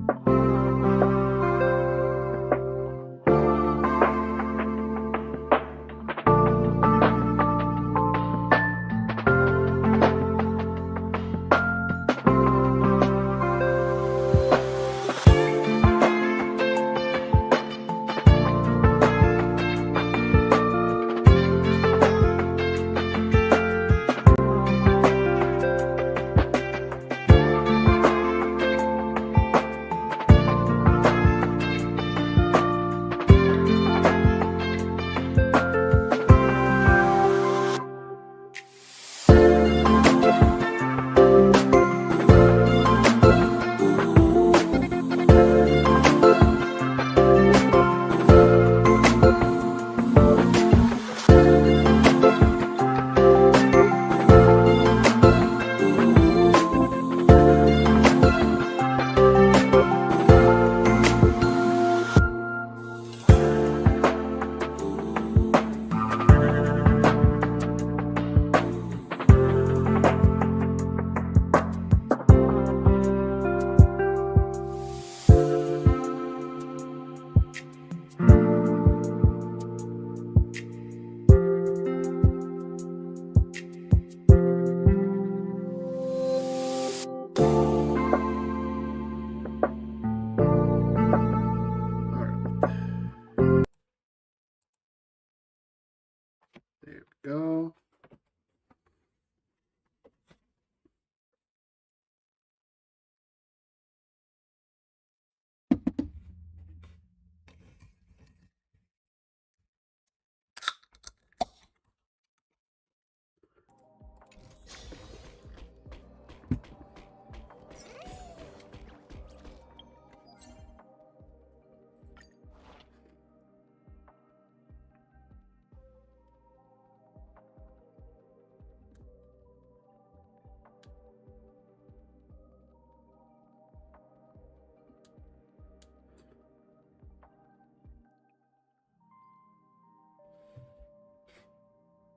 There we go.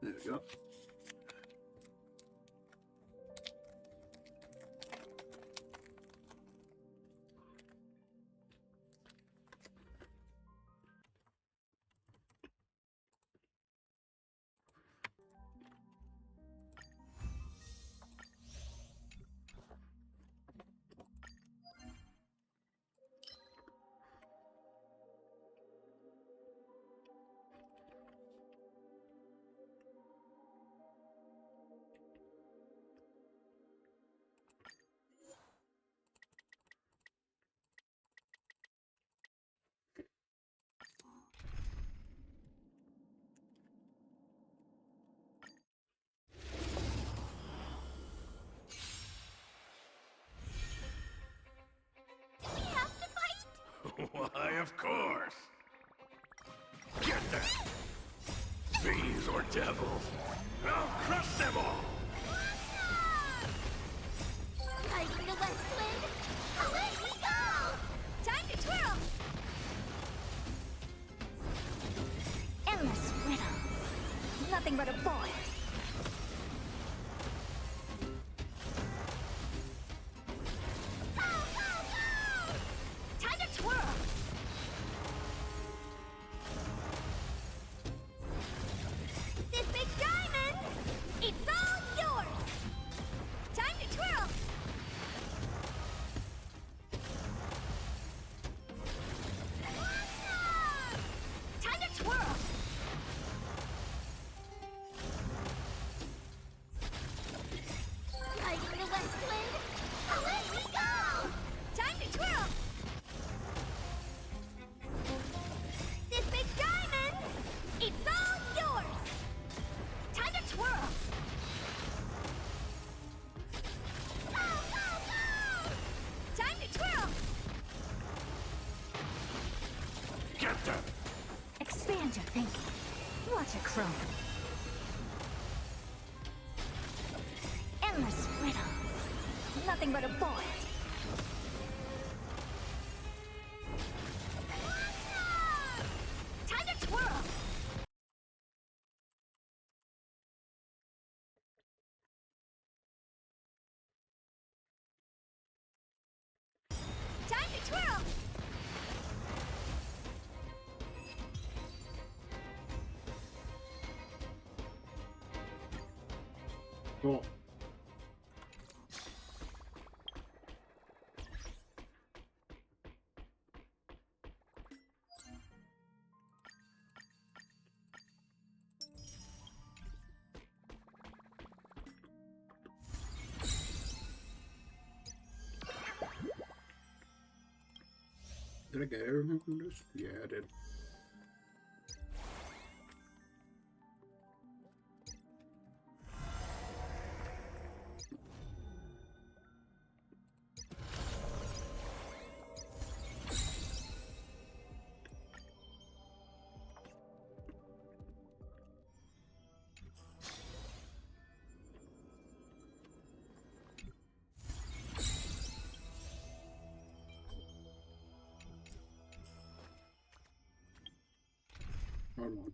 There we go. Why, of course. Get them! Fiends or devils, I'll crush them all! Lighting the west wind, away we go! Time to twirl! Endless riddles, nothing but a void. Expand your thinking. Watch it chrome. Endless riddles. Nothing but a void. Time to twirl. Time to twirl. Cool. Did I get everything from this? Yeah, I did. Hold on.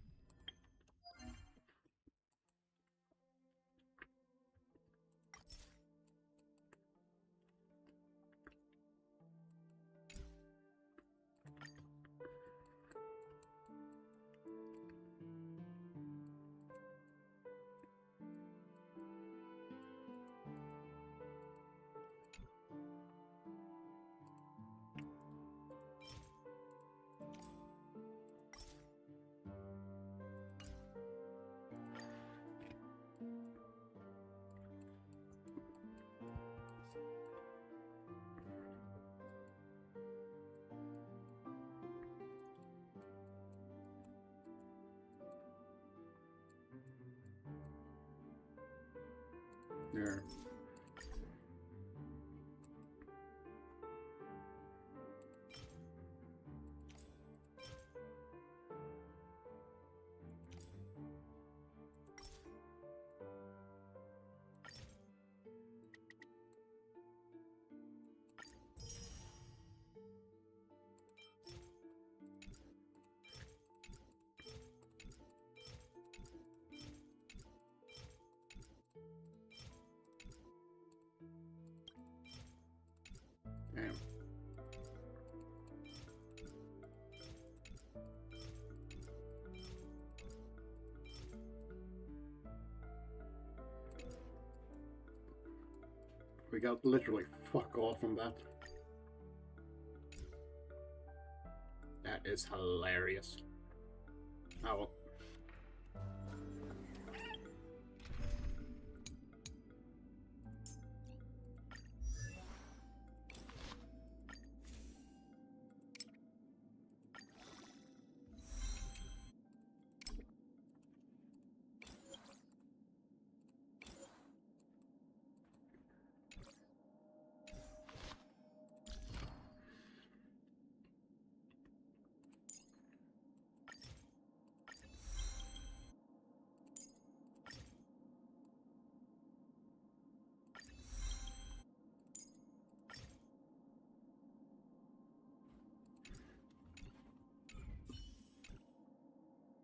There. Damn. We got literally fuck all from that. That is hilarious. Oh well.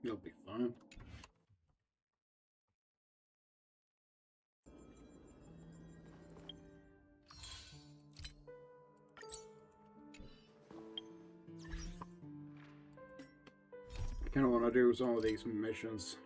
You'll be fine. I kind of want to do some of these missions.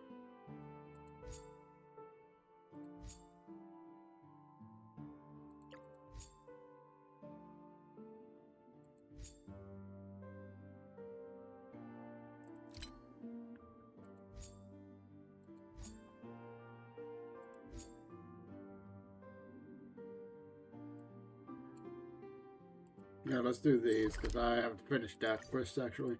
Yeah, let's do these, because I haven't finished that quest, actually.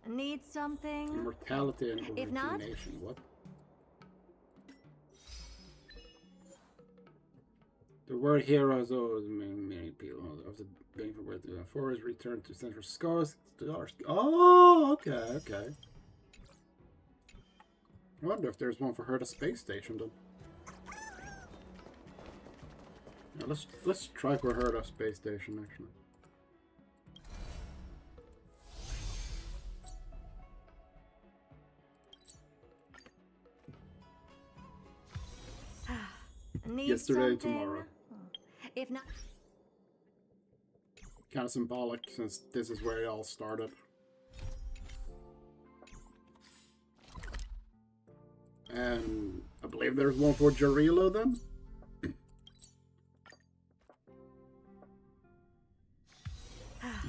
Need something? Immortality and If not- origination. What? The word heroes always mean many people of the being for where the forest return to central scars. Oh, okay, okay. I wonder if there's one for her at a space station then. Yeah, let's try for her at a space station actually. Need Yesterday, something? tomorrow. If not, Kind of symbolic since this is where it all started. And I believe there's one for Jarilo then?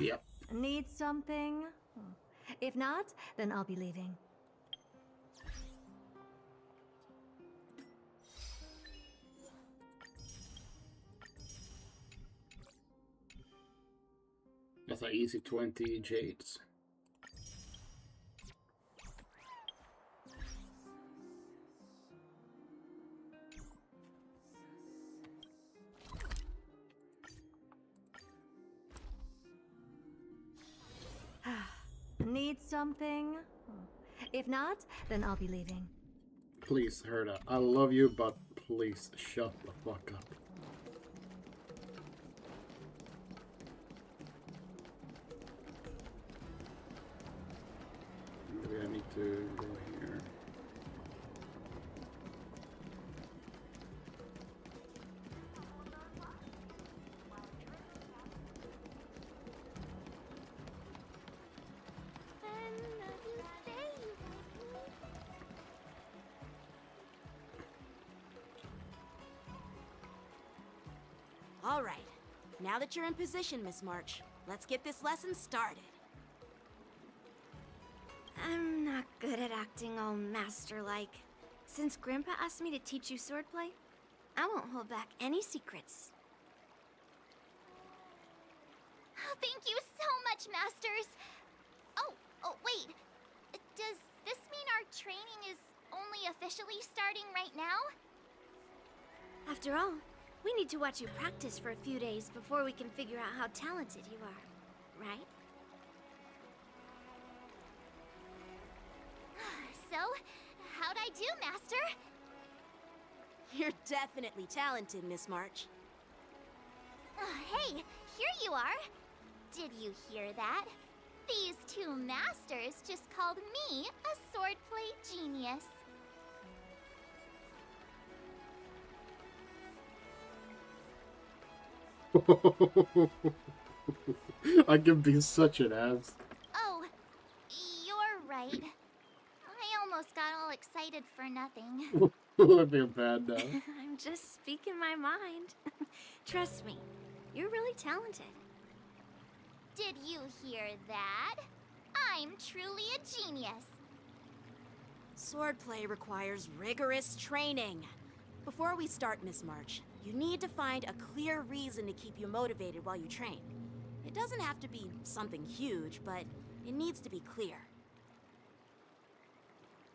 Yep. Need something? If not, then I'll be leaving. That's an easy 20 jades. Need something? If not, then I'll be leaving. Please, Herda, I love you, but please shut the fuck up. Maybe I need to go here. All right. Now that you're in position, Miss March, let's get this lesson started. I'm not good at acting all master-like. Since Grandpa asked me to teach you swordplay, I won't hold back any secrets. Thank you so much, Masters! Oh, wait. Does this mean our training is only officially starting right now? After all, we need to watch you practice for a few days before we can figure out how talented you are, right? So, how'd I do, Master? You're definitely talented, Miss March. Hey, here you are. Did you hear that? These two masters just called me a swordplay genius. I can be such an ass. Oh, you're right. I almost got all excited for nothing. I feel bad now. I'm just speaking my mind. Trust me, you're really talented. Did you hear that? I'm truly a genius. Swordplay requires rigorous training. Before we start, Miss March, you need to find a clear reason to keep you motivated while you train. It doesn't have to be something huge, but it needs to be clear.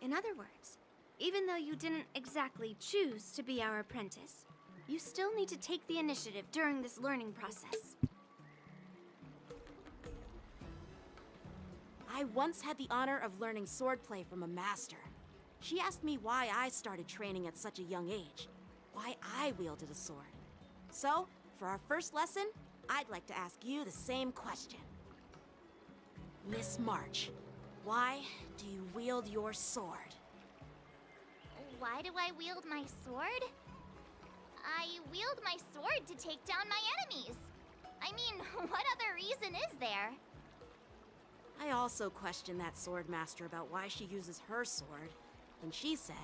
In other words, even though you didn't exactly choose to be our apprentice, you still need to take the initiative during this learning process. I once had the honor of learning swordplay from a master. She asked me why I started training at such a young age, why I wielded a sword. So, for our first lesson, I'd like to ask you the same question. Miss March, why do you wield your sword? Why do I wield my sword? I wield my sword to take down my enemies. I mean, what other reason is there? I also questioned that sword master about why she uses her sword, and she said,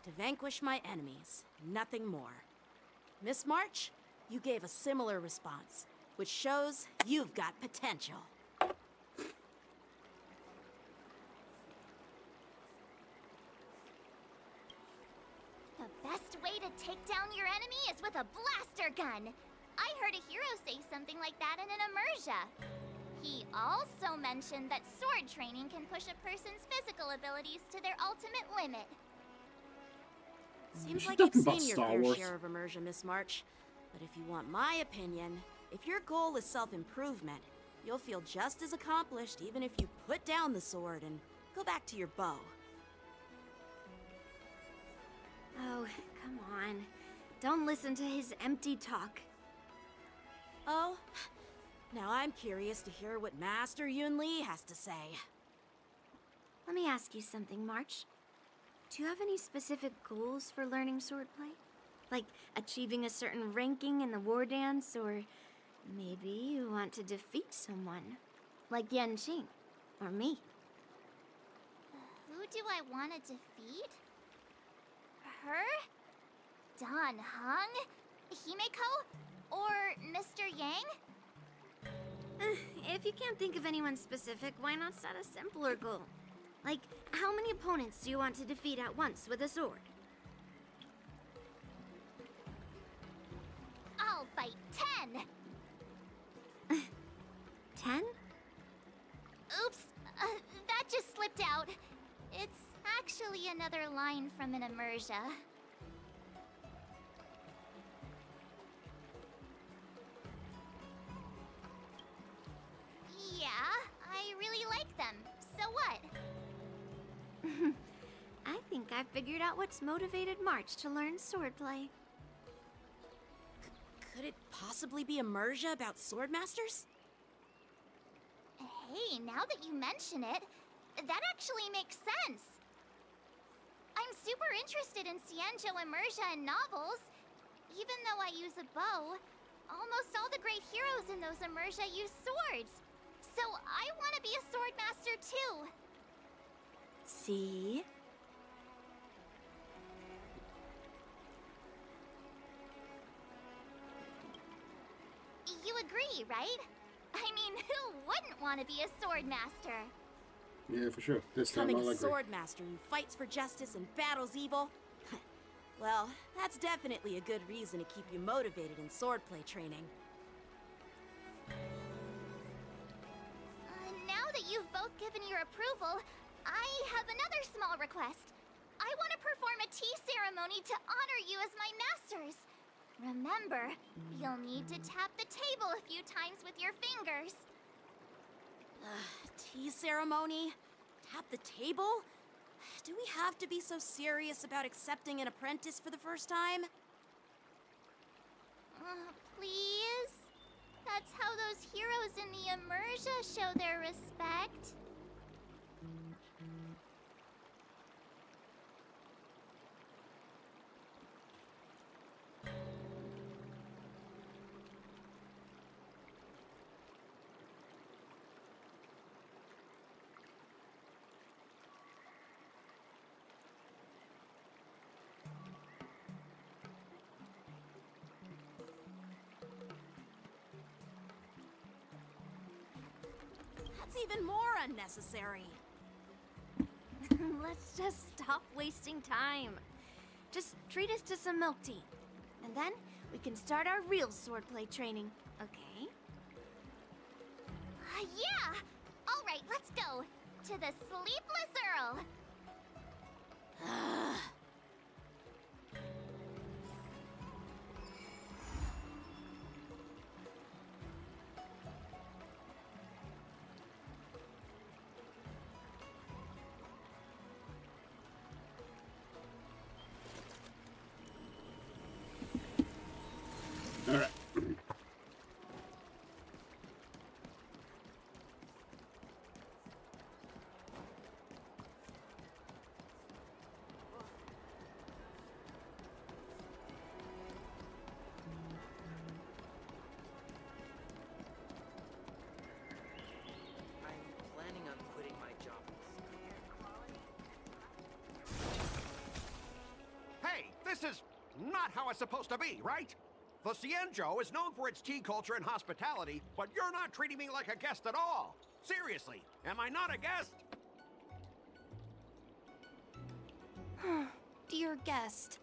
to vanquish my enemies, nothing more. Miss March, you gave a similar response, which shows you've got potential. The best way to take down your enemy is with a blaster gun. I heard a hero say something like that in an immersia. He also mentioned that sword training can push a person's physical abilities to their ultimate limit. Seems She's like you've talking about seen your Star fair Wars. share of immersion, Miss March. But if you want my opinion, if your goal is self-improvement, you'll feel just as accomplished even if you put down the sword and go back to your bow. Oh, come on. Don't listen to his empty talk. Oh, now I'm curious to hear what Master Yun Li has to say. Let me ask you something, March. Do you have any specific goals for learning swordplay? Like achieving a certain ranking in the war dance, or maybe you want to defeat someone, like Yan Qing, or me? Who do I want to defeat? Dan Heng? Himeko? Or Mr. Yang? If you can't think of anyone specific, why not set a simpler goal? Like, how many opponents do you want to defeat at once with a sword? I'll fight 10! 10? Oops, that just slipped out. It's actually another line from an immersia. Yeah, I really like them. So what? I think I figured out what's motivated March to learn swordplay. Could it possibly be immersia about sword masters? Hey, now that you mention it, that actually makes sense. I'm super interested in Xianzhou immersia and novels. Even though I use a bow, almost all the great heroes in those immersia use swords. So I want to be a sword master too. See? You agree, right? I mean, who wouldn't want to be a sword master? Yeah, for sure. This time Becoming I'll a agree. sword master who fights for justice and battles evil? Well, that's definitely a good reason to keep you motivated in swordplay training. Now that you've both given your approval, I have another small request. I want to perform a tea ceremony to honor you as my masters. Remember, you'll need to tap the table a few times with your fingers. Tea ceremony? Tap the table? Do we have to be so serious about accepting an apprentice for the first time? Please? That's how those heroes in the immersia show their respect. That's even more unnecessary. Let's just stop wasting time. Just treat us to some milk tea. And then we can start our real swordplay training, okay? Yeah! All right, let's go. To the Sleepless Earl. All right. I'm planning on quitting my job. Hey, this is not how it's supposed to be, right? The Xianzhou is known for its tea culture and hospitality, but you're not treating me like a guest at all. Seriously, am I not a guest? Dear guest.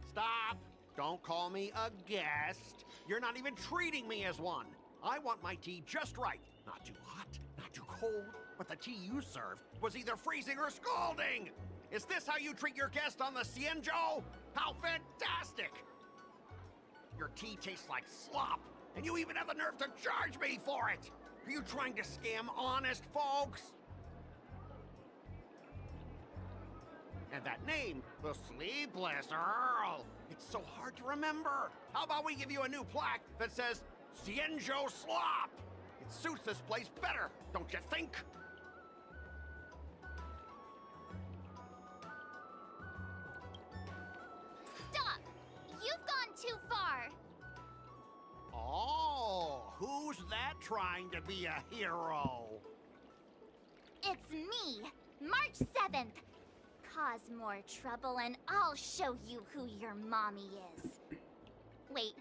Stop! Don't call me a guest. You're not even treating me as one. I want my tea just right. Not too hot, not too cold, but the tea you served was either freezing or scalding. Is this how you treat your guest on the Xianzhou? How fantastic! Your tea tastes like slop, and you even have the nerve to charge me for it! Are you trying to scam honest folks? And that name, the Sleepless Earl, it's so hard to remember. How about we give you a new plaque that says, Xianzhou Slop? It suits this place better, don't you think? Stop! You've gone too far. Oh, who's that trying to be a hero? It's me, March 7th. cause more trouble and I'll show you who your mommy is. Wait,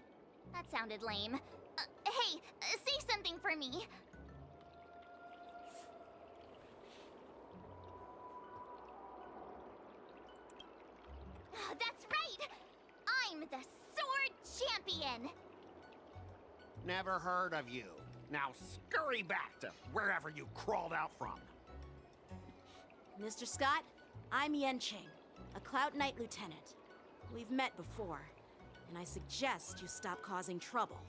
that sounded lame. Hey, say something for me. That's right! I'm the Sword Champion! Never heard of you. Now scurry back to wherever you crawled out from. Mr. Scott, I'm Yenching, a Cloud Knight lieutenant. We've met before, and I suggest you stop causing trouble.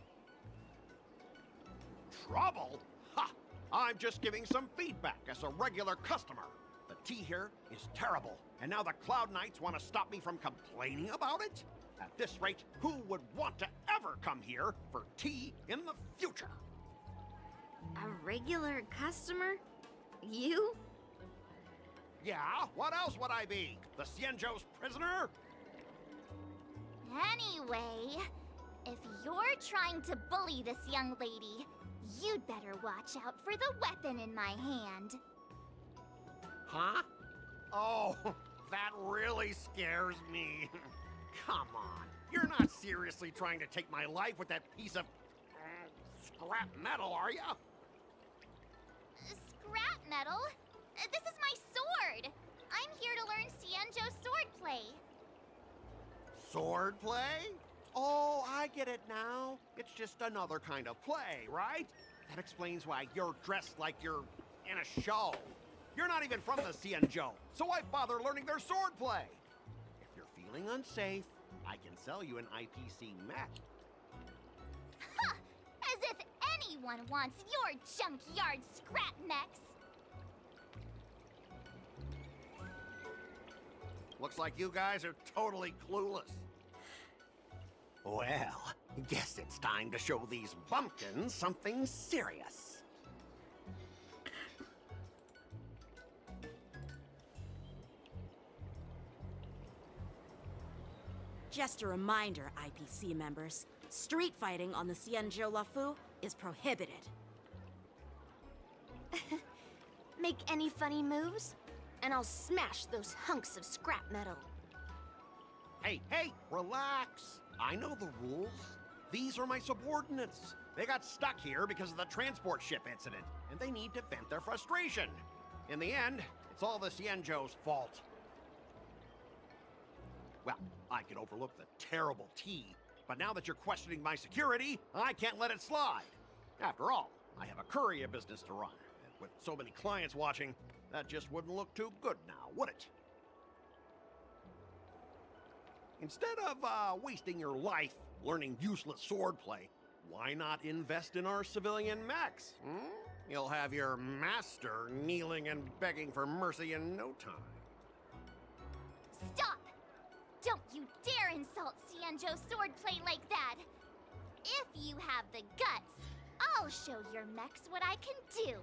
Trouble? Ha! I'm just giving some feedback as a regular customer. The tea here is terrible, and now the Cloud Knights want to stop me from complaining about it? At this rate, who would want to ever come here for tea in the future? A regular customer? You? Yeah, what else would I be? The Xianzhou's prisoner? Anyway, if you're trying to bully this young lady, you'd better watch out for the weapon in my hand. Huh? Oh, that really scares me. Come on, you're not seriously trying to take my life with that piece of scrap metal, are ya? Scrap metal? This is my sword! I'm here to learn Xianzhou swordplay. Swordplay? Oh, I get it now. It's just another kind of play, right? That explains why you're dressed like you're in a show. You're not even from the Xianzhou, so why bother learning their swordplay? If you're feeling unsafe, I can sell you an IPC mech. Ha! As if anyone wants your junkyard scrap mechs! Looks like you guys are totally clueless. Well, guess it's time to show these bumpkins something serious. Just a reminder, IPC members, street fighting on the Xianzhou Lafu is prohibited. Make any funny moves, and I'll smash those hunks of scrap metal. Hey, relax. I know the rules. These are my subordinates. They got stuck here because of the transport ship incident, and they need to vent their frustration. In the end, it's all the Xianzhou's fault. Well, I can overlook the terrible tea, but now that you're questioning my security, I can't let it slide. After all, I have a courier business to run, and with so many clients watching, that just wouldn't look too good now, would it? Instead of wasting your life learning useless swordplay, why not invest in our civilian mechs? You'll have your master kneeling and begging for mercy in no time. Stop! Don't you dare insult Xianzhou swordplay like that! If you have the guts, I'll show your mechs what I can do.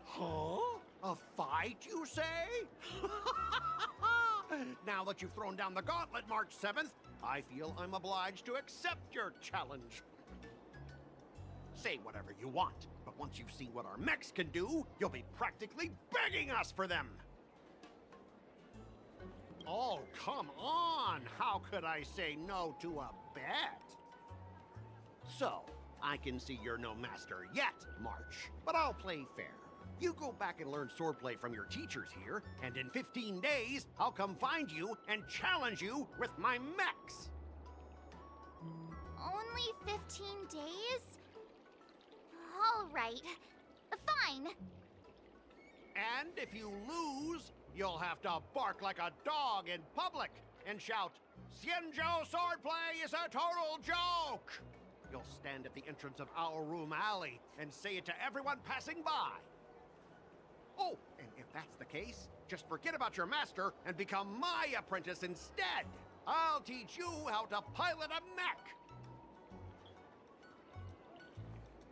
Huh? A fight, you say? Now that you've thrown down the gauntlet, March 7th, I feel I'm obliged to accept your challenge. Say whatever you want, but once you've seen what our mechs can do, you'll be practically begging us for them. Oh, come on! How could I say no to a bet? So, I can see you're no master yet, March, but I'll play fair. You go back and learn swordplay from your teachers here, and in 15 days, I'll come find you and challenge you with my mechs. Only 15 days? All right. Fine. And if you lose, you'll have to bark like a dog in public and shout, "Xianzhou swordplay is a total joke!" You'll stand at the entrance of our room alley and say it to everyone passing by. Oh, and if that's the case, just forget about your master and become my apprentice instead. I'll teach you how to pilot a mech.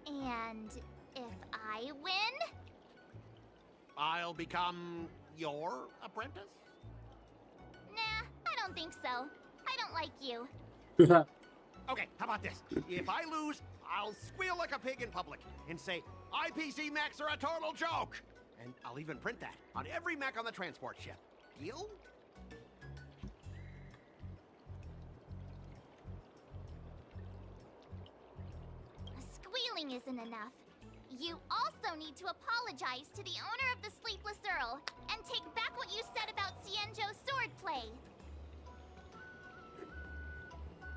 And if I win? I'll become your apprentice? Nah, I don't think so. I don't like you. Okay, how about this? If I lose, I'll squeal like a pig in public and say, IPC mechs are a total joke! And I'll even print that on every mech on the transport ship. skill? Squealing isn't enough. You also need to apologize to the owner of the Sleepless Earl and take back what you said about Xianzhou's swordplay.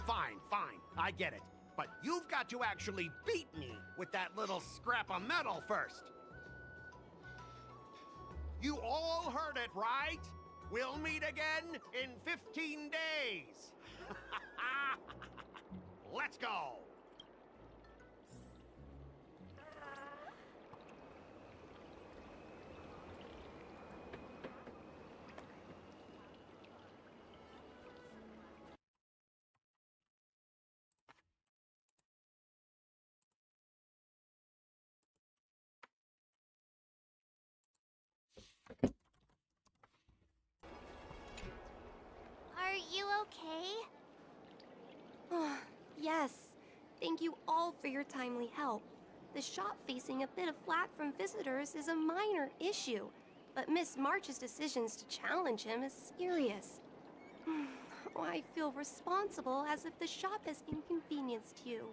Fine, fine, I get it. But you've got to actually beat me with that little scrap of metal first. You all heard it, right? We'll meet again in 15 days. Let's go. Are you okay? Yes. Thank you all for your timely help. The shop facing a bit of flack from visitors is a minor issue, but Miss March's decisions to challenge him is serious. I feel responsible as if the shop has inconvenienced you.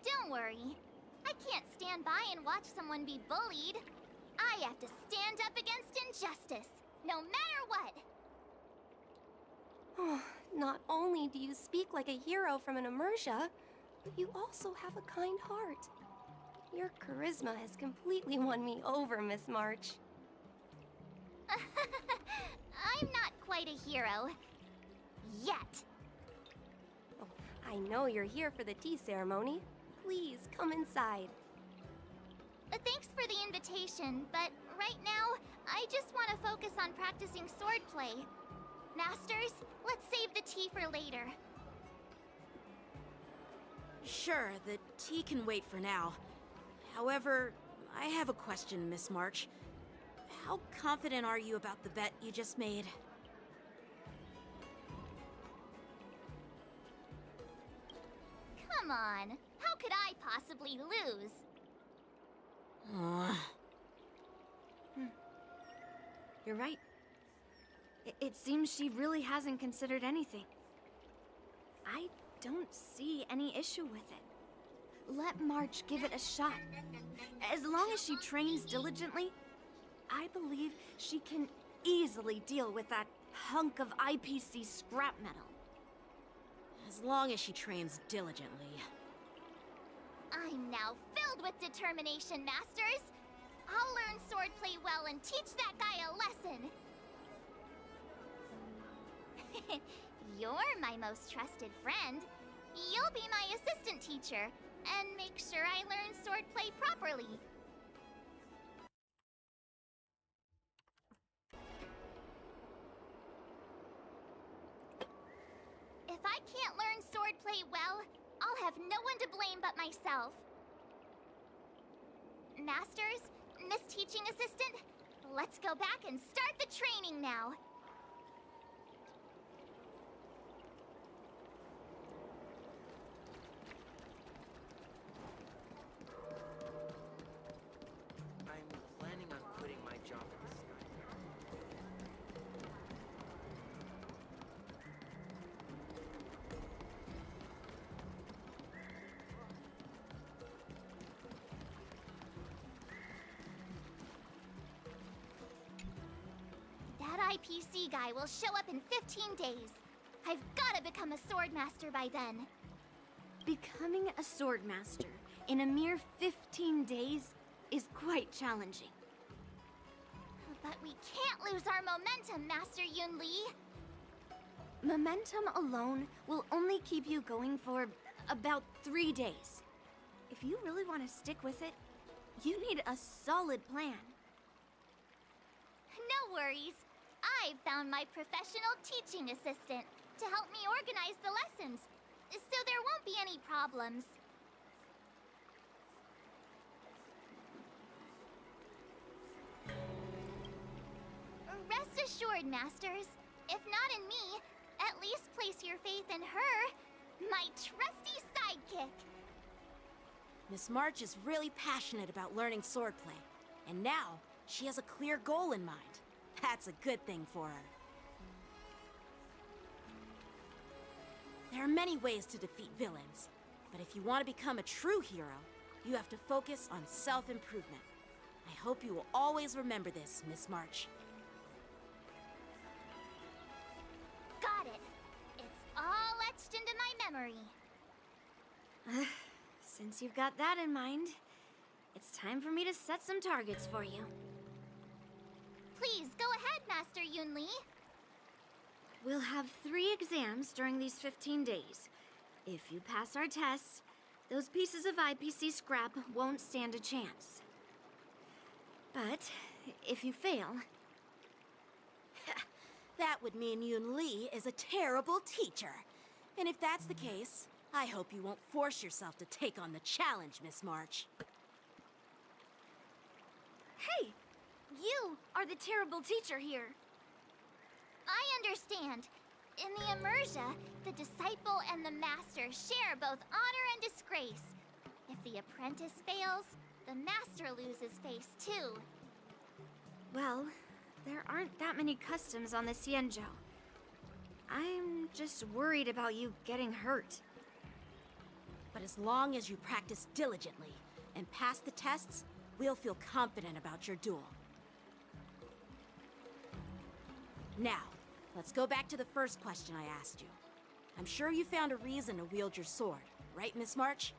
Don't worry. I can't stand by and watch someone be bullied. I have to stand up against injustice, no matter what. Not only do you speak like a hero from an immersia, but you also have a kind heart. Your charisma has completely won me over, Miss March. I'm not quite a hero. Yet. Oh, I know you're here for the tea ceremony. Please, come inside. Thanks for the invitation, but right now, I just want to focus on practicing swordplay. Masters, let's save the tea for later. Sure, the tea can wait for now. However, I have a question, Miss March. How confident are you about the bet you just made? Come on, how could I possibly lose? You're right. It seems she really hasn't considered anything. I don't see any issue with it. Let March give it a shot. As long as she trains diligently, I believe she can easily deal with that hunk of IPC scrap metal. As long as she trains diligently. I'm now filled with determination, Masters. I'll learn swordplay well and teach that guy a lesson. You're my most trusted friend. You'll be my assistant teacher and make sure I learn swordplay properly. If I can't learn swordplay well, I'll have no one to blame but myself. Masters, Miss Teaching Assistant, let's go back and start the training now. I'm planning on quitting my job at the Sky. That IPC guy will show up in 15 days. I've gotta become a swordmaster by then. Becoming a sword master in a mere 15 days is quite challenging. But we can't lose our momentum, Master Yun Li. Momentum alone will only keep you going for about 3 days. If you really want to stick with it, you need a solid plan. No worries. I've found my professional teaching assistant to help me organize the lessons, so there won't be any problems. Rest assured, Masters. If not in me, at least place your faith in her, my trusty sidekick. Miss March is really passionate about learning swordplay, and now she has a clear goal in mind. That's a good thing for her. There are many ways to defeat villains, but if you want to become a true hero, you have to focus on self-improvement. I hope you will always remember this, Miss March. Got it. It's all etched into my memory. Since you've got that in mind, it's time for me to set some targets for you. Please, go ahead, Master Yunli. We'll have 3 exams during these 15 days. If you pass our tests, those pieces of IPC scrap won't stand a chance. But if you fail... That would mean Yun Li is a terrible teacher. And if that's the case, I hope you won't force yourself to take on the challenge, Miss March. Hey! You are the terrible teacher here. I understand. In the Immersia, the disciple and the master share both honor and disgrace. If the apprentice fails, the master loses face too. Well, there aren't that many customs on the Xianzhou. I'm just worried about you getting hurt. But as long as you practice diligently and pass the tests, we'll feel confident about your duel. Now, let's go back to the first question I asked you. I'm sure you found a reason to wield your sword, right, Miss March?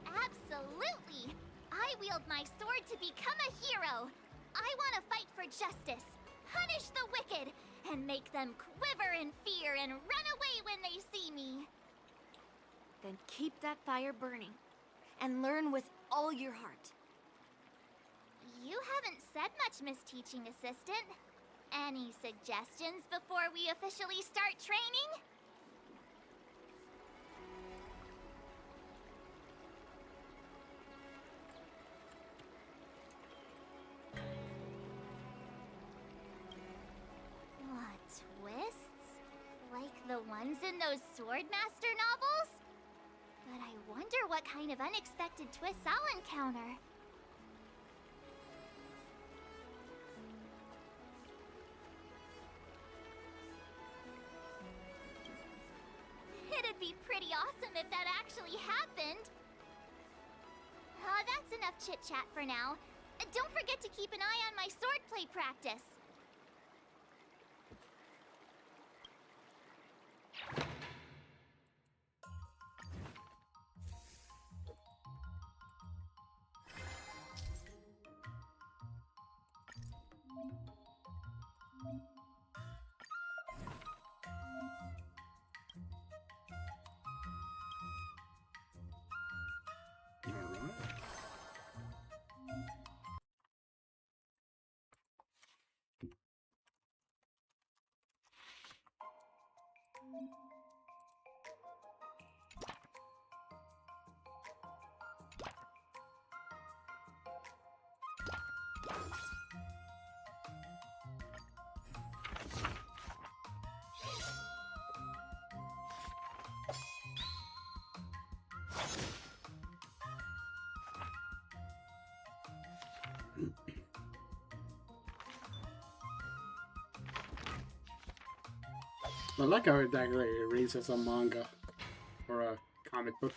Absolutely! I wield my sword to become a hero. I want to fight for justice, punish the wicked, and make them quiver in fear and run away when they see me. Then keep that fire burning, and learn with all your heart. You haven't said much, Miss Teaching Assistant. Any suggestions before we officially start training? What, twists? Like the ones in those Swordmaster novels? But I wonder what kind of unexpected twists I'll encounter. It'd be pretty awesome if that actually happened. That's enough chit-chat for now. Don't forget to keep an eye on my swordplay practice. I like how it actually reads as a manga or a comic book.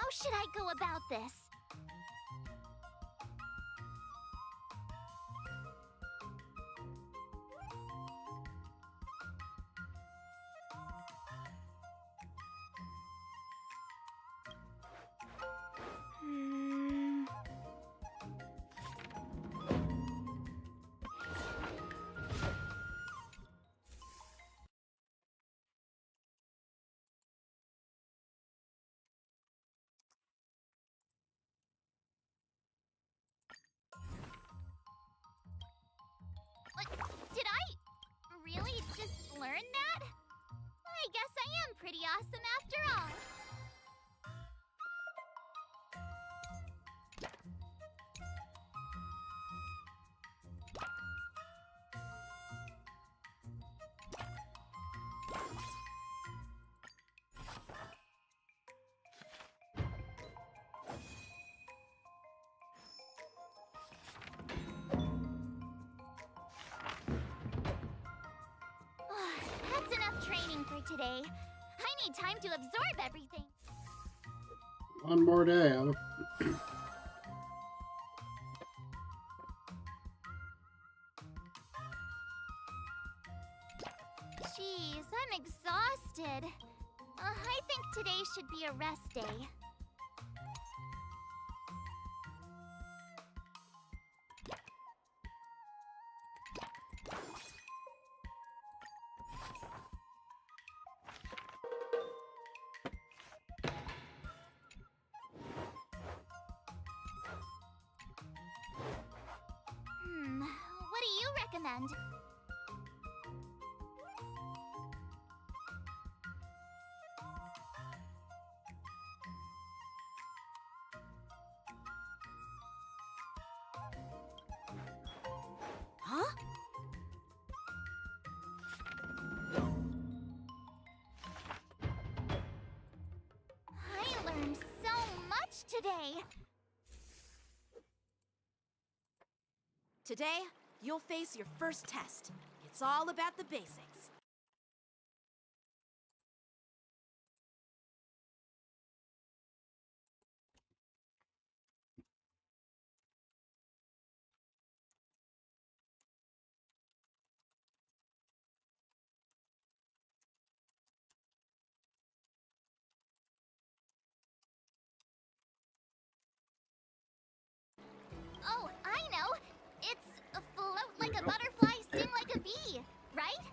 How should I go about this? Did I really just learn that? I guess I am pretty awesome after all. That's enough training for today. I need time to absorb everything. One more day. Jeez, I'm exhausted. I think today should be a rest day. What do you recommend? Huh? I learned so much today. Today, you'll face your first test. It's all about the basics. Oh, I know. It's a float like a butterfly, sting like a bee, right?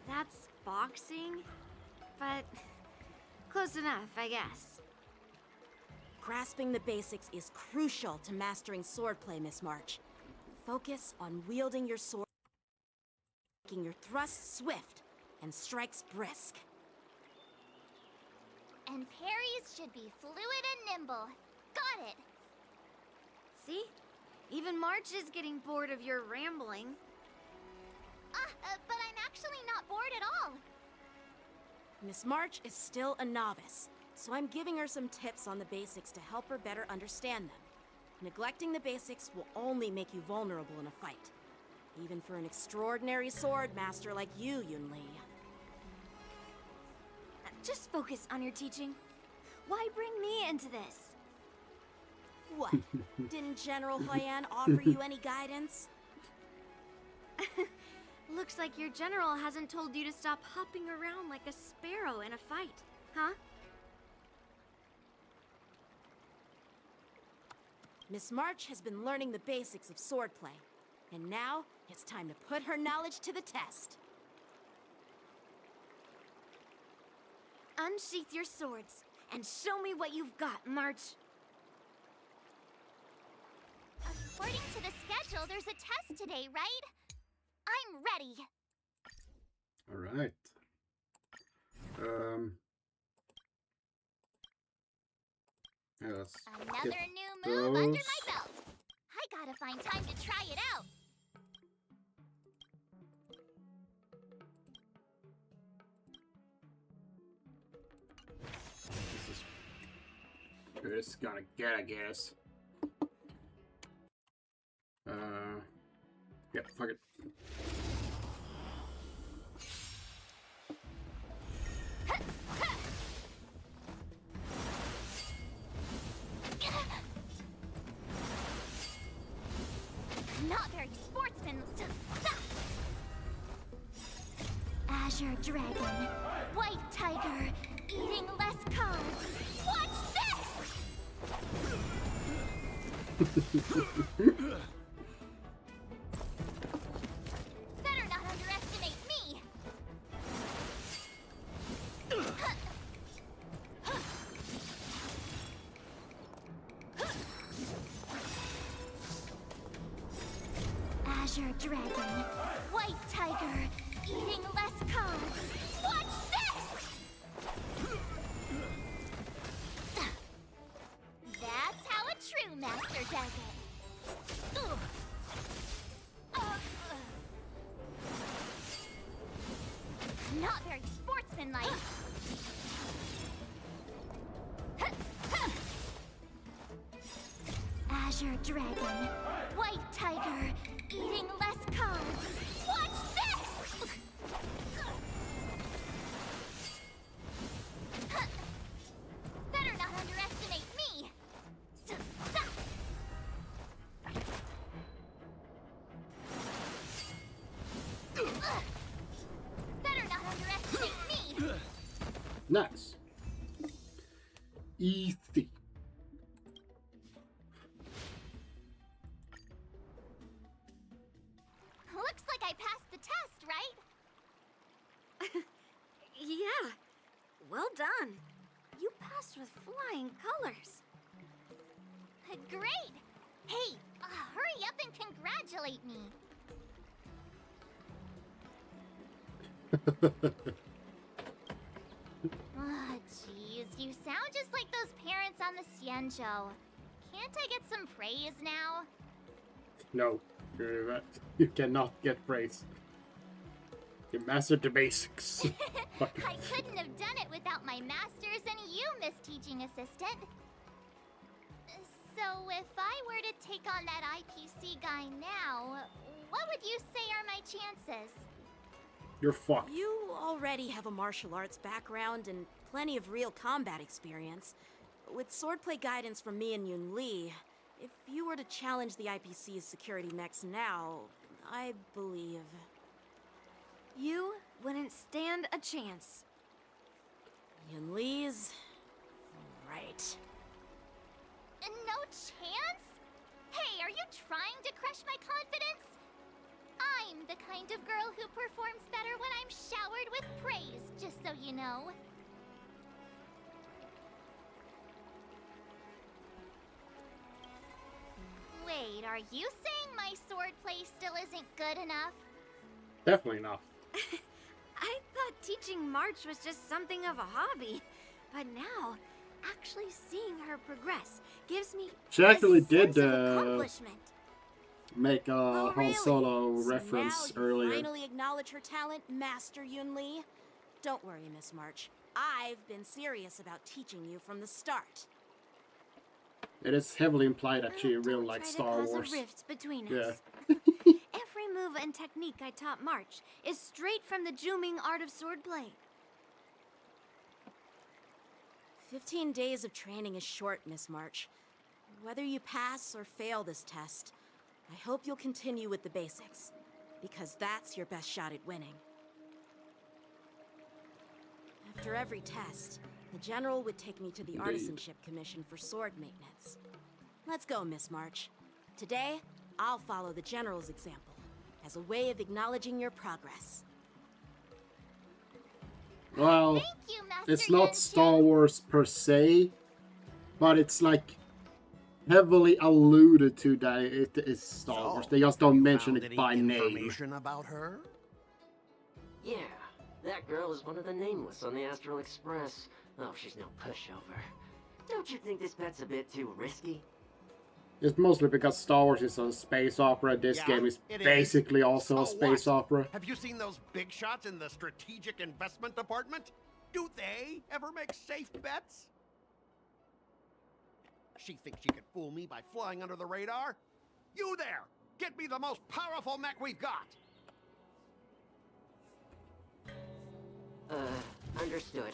That's boxing? But close enough, I guess. Grasping the basics is crucial to mastering swordplay, Miss March. Focus on wielding your sword, making your thrusts swift and strikes brisk. And parries should be fluid and nimble. Got it. See? Even March is getting bored of your rambling. But I'm actually not bored at all. Miss March is still a novice, so I'm giving her some tips on the basics to help her better understand them. Neglecting the basics will only make you vulnerable in a fight. Even for an extraordinary sword master like you, Yunli. Just focus on your teaching. Why bring me into this? What? Didn't General Huyan offer you any guidance? Looks like your general hasn't told you to stop hopping around like a sparrow in a fight, huh? Miss March has been learning the basics of swordplay, and now it's time to put her knowledge to the test. Unsheath your swords and show me what you've got, March. According to the schedule, there's a test today, right? I'm ready. All right. Yeah, let's Another get new move under those. my belt. I gotta find time to try it out. This is gonna get, I guess. Yep, fuck it. Azure Dragon, White Tiger, eating less carbs. Watch this! Better not underestimate me! Azure Dragon, White Tiger, eating less carbs. Watch this! That's how a true master does it. Ugh. Not very sportsmanlike. Azure Dragon, White Tiger, eating less carbs. Watch this! Better not underestimate me. Better not underestimate me. Nice. Easy. Looks like I passed the test, right? Yeah. Well done. You passed with flying colors. Great! Hey, hurry up and congratulate me. Ah, jeez, you sound just like those parents on the Cien show. Can't I get some praise now? No, you cannot get praise. You mastered the basics. I couldn't have done it without my masters and you, Miss Teaching Assistant. So if I were to take on that IPC guy now, what would you say are my chances? You're fucked. You already have a martial arts background and plenty of real combat experience. With swordplay guidance from me and Yun Li, if you were to challenge the IPC's security mechs now, I believe... You wouldn't stand a chance. Yun Li's... right. No chance? Hey, are you trying to crush my confidence? I'm the kind of girl who performs better when I'm showered with praise, just so you know. Wait, are you saying my swordplay still isn't good enough? Definitely not. I thought teaching March was just something of a hobby, but now, actually seeing her progress gives me She actually a sense did, of accomplishment. Make a Oh, Han really? Solo So reference now you earlier. finally acknowledge her talent, Master Yun Li? Don't worry, Miss March. I've been serious about teaching you from the start. It is heavily implied that she Don't really try likes to Star cause Wars. a rift between Yeah. us. Every move and technique I taught March is straight from the Juming art of swordplay. 15 days of training is short, Miss March. Whether you pass or fail this test, I hope you'll continue with the basics, because that's your best shot at winning. After every test, the General would take me to the Artisanship Commission for sword maintenance. Let's go, Miss March. Today, I'll follow the General's example, as a way of acknowledging your progress. Oh, Well, thank you, Master it's not Yunchen. Star Wars per se, but it's like heavily alluded to that it is Star Wars. They just don't mention it by name. Information about her? Yeah, that girl is one of the nameless on the Astral Express. Oh, she's no pushover. Don't you think this bet's a bit too risky? It's mostly because Star Wars is a space opera. This Yeah, game is it is. basically also a So space what? opera. Have you seen those big shots in the strategic investment department? Do they ever make safe bets? She thinks she can fool me by flying under the radar? You there! Get me the most powerful mech we've got! Understood.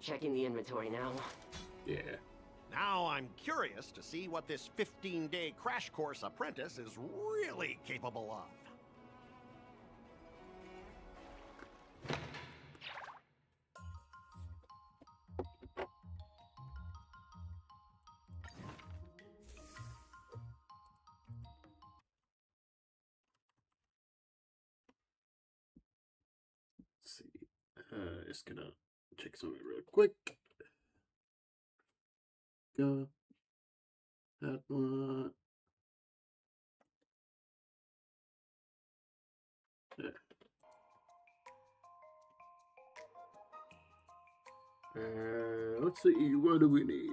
Checking the inventory now. Yeah. Now I'm curious to see what this 15-day crash course apprentice is really capable of. Just gonna check something real quick. Go. That one. Yeah. Let's see, what do we need?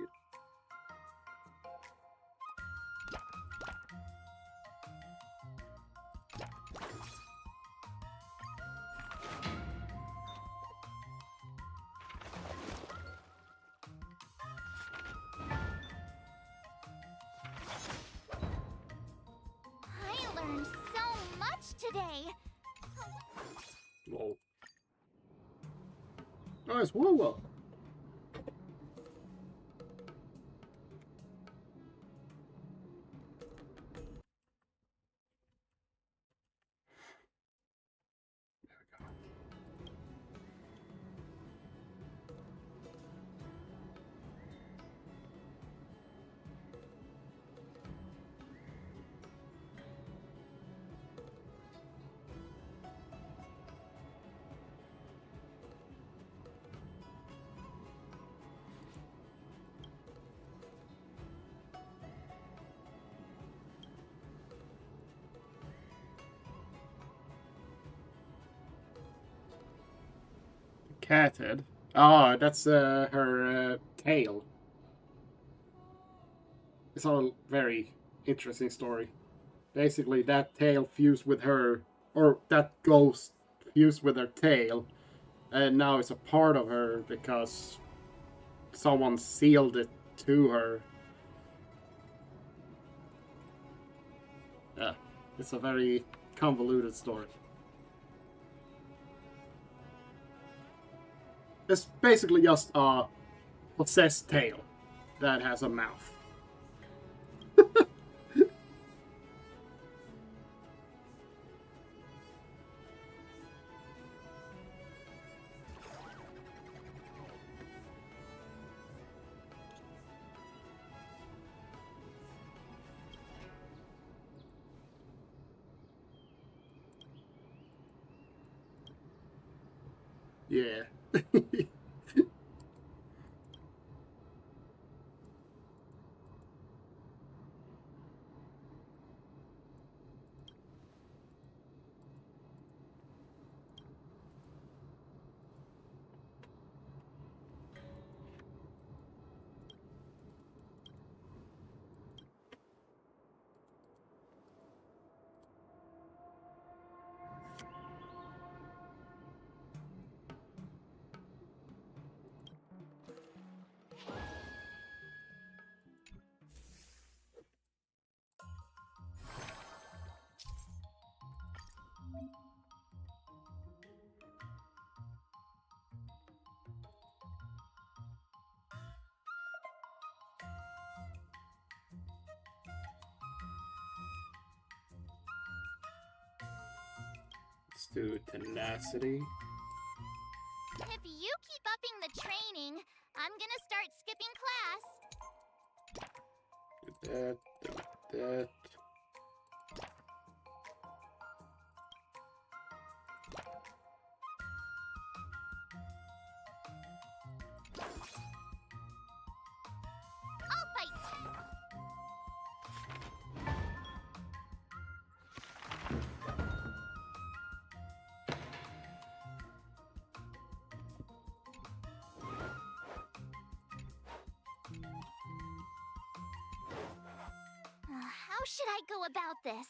I learned so much today. Whoa. Nice, whoa. Cat head. Oh, that's her tail. It's a very interesting story. Basically, that tail fused with her, or that ghost fused with her tail, and now it's a part of her because someone sealed it to her. Yeah, it's a very convoluted story. It's basically just a possessed tail that has a mouth. Yeah. Let's do tenacity. If you keep upping the training, I'm gonna start skipping class. Do that, do that. I'll fight. How should I go about this?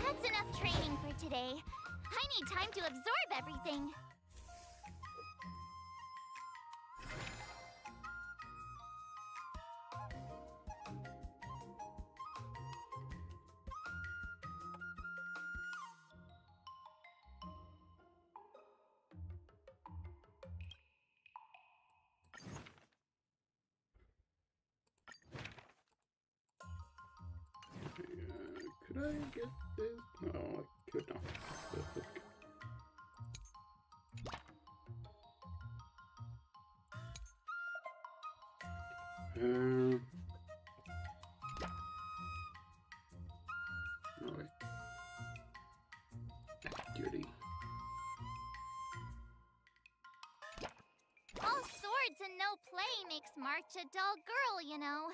That's enough training for today. I need time to absorb everything. Could I get this? No, I could not. No, wait. Goody. All swords and no play makes March a dull girl, you know.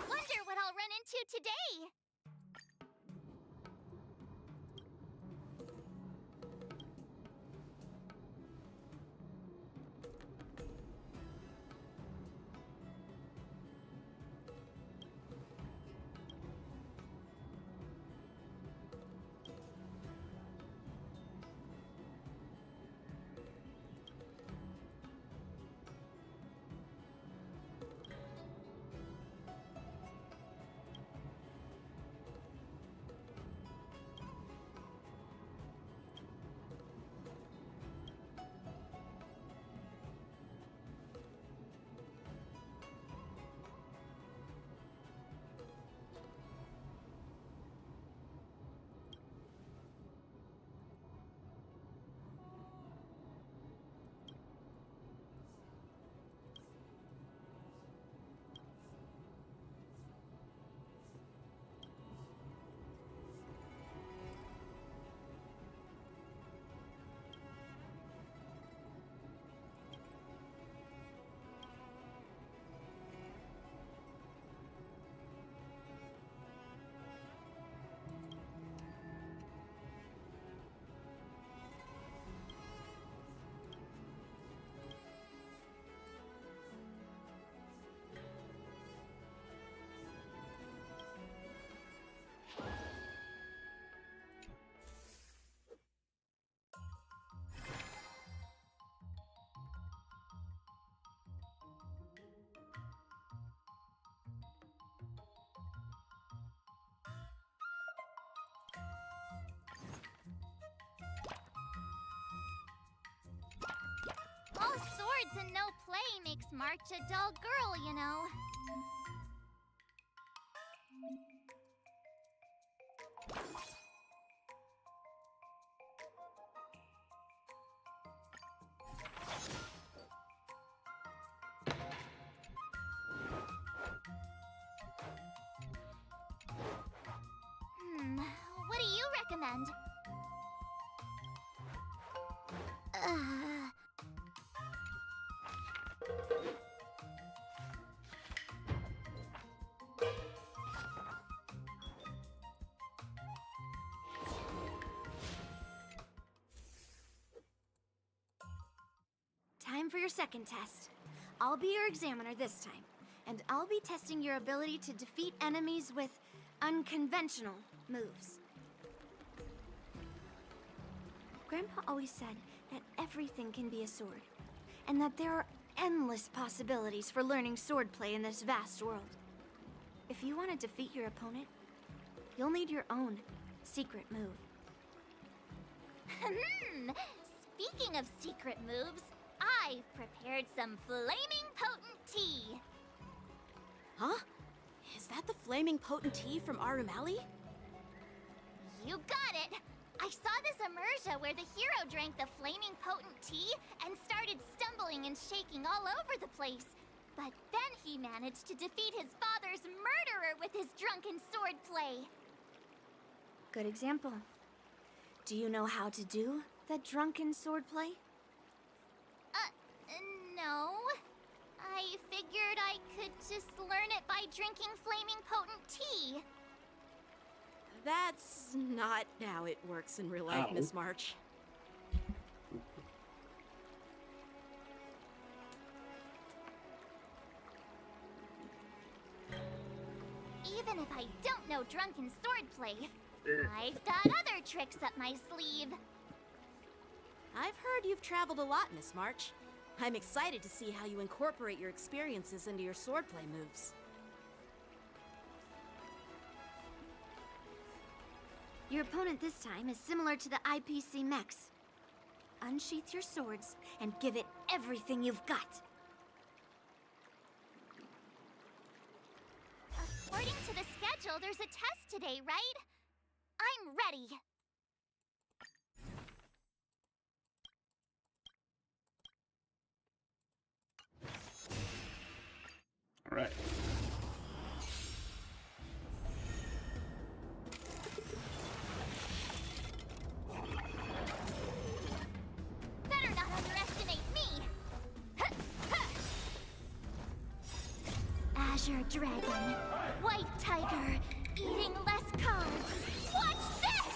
Wonder what I'll run into today. All swords and no play makes March a dull girl, you know. What do you recommend? Time for your second test. I'll be your examiner this time, and I'll be testing your ability to defeat enemies with unconventional moves. Grandpa always said that everything can be a sword, and that there are endless possibilities for learning swordplay in this vast world. If you want to defeat your opponent, you'll need your own secret move. Speaking of secret moves, I've prepared some flaming potent tea. Huh? Is that the flaming potent tea from Arumali? You got it! I saw this immersion where the hero drank the flaming potent tea and started stumbling and shaking all over the place. But then he managed to defeat his father's murderer with his drunken swordplay. Good example. Do you know how to do the drunken swordplay? No. I figured I could just learn it by drinking flaming potent tea. That's not how it works in real life, Ow. Miss March. Even if I don't know drunken swordplay, I've got other tricks up my sleeve. I've heard you've traveled a lot, Miss March. I'm excited to see how you incorporate your experiences into your swordplay moves. Your opponent this time is similar to the IPC mechs. unsheath your swords and give it everything you've got. According to the schedule, there's a test today, right? I'm ready. All right. Better not underestimate me. Azure Dragon, White Tiger, eating less cards. Watch this!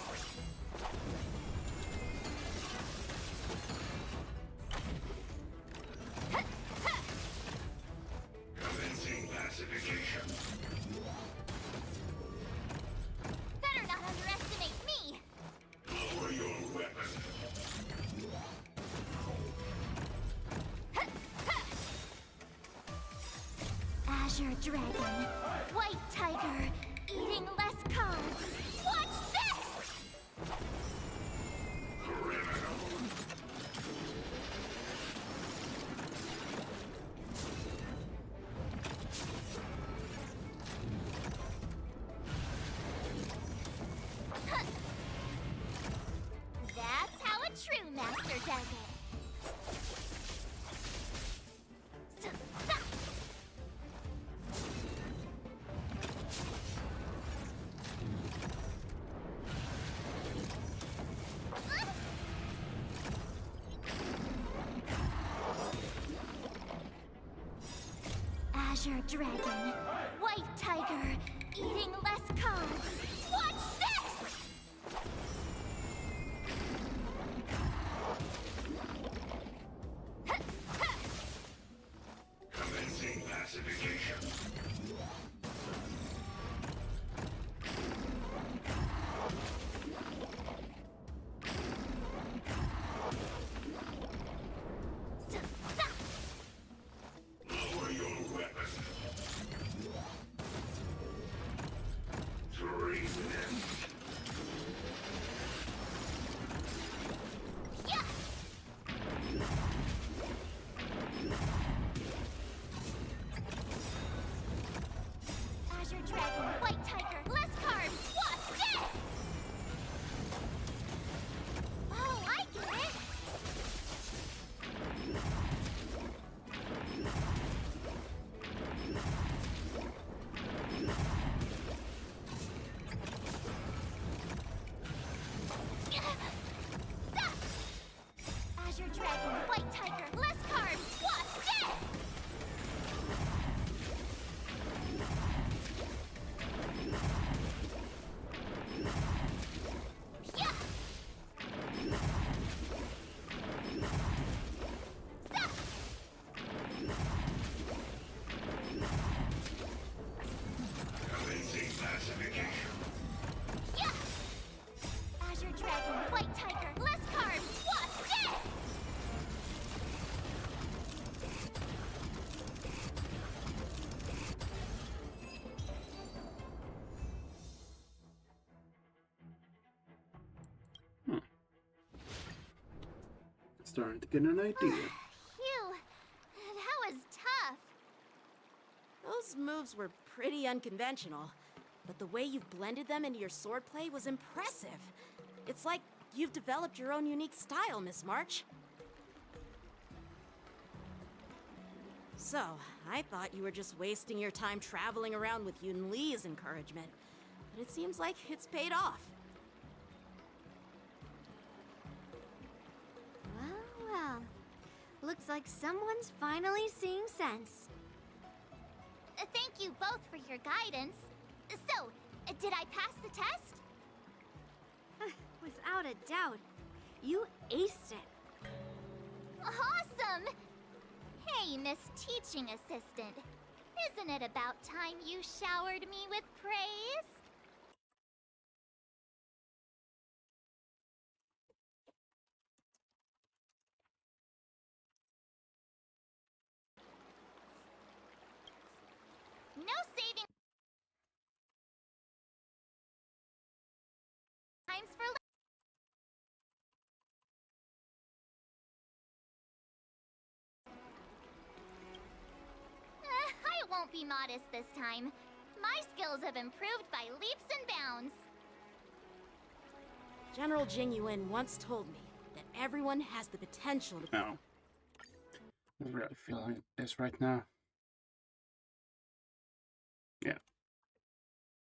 Commencing pacification. Better not underestimate me. Lower your weapon. Azure Dragon, White Tiger, eating less cards. Watch this! Criminal. That's how a true master does it. Stop! Azure Dragon, White Tiger, eating less cards. Watch this! Commencing pacification. Stop! Lower your weapon. Treason. Yeah! Azure Dragon, White Tiger, less cards. Watch this! Oh, I get it! Stop! Azure Dragon, White Tiger, less cards. Watch this! Yeah! Stop! Commencing pacification. Yeah! Azure Dragon, White Tiger, less cards. Watch this! Starting to get an idea. Phew! That was tough. Those moves were pretty unconventional, but the way you've blended them into your swordplay was impressive. It's like you've developed your own unique style, Miss March. So, I thought you were just wasting your time traveling around with Yun Li's encouragement, but it seems like it's paid off. Well, well. Looks like someone's finally seeing sense. Thank you both for your guidance. So, did I pass the test? Without a doubt. You aced it. Awesome! Hey, Miss Teaching Assistant. Isn't it about time you showered me with praise? No saving times for be modest this time. My skills have improved by leaps and bounds. General Jing Yuan once told me that everyone has the potential to... No. I'm really feeling this right now. Yeah.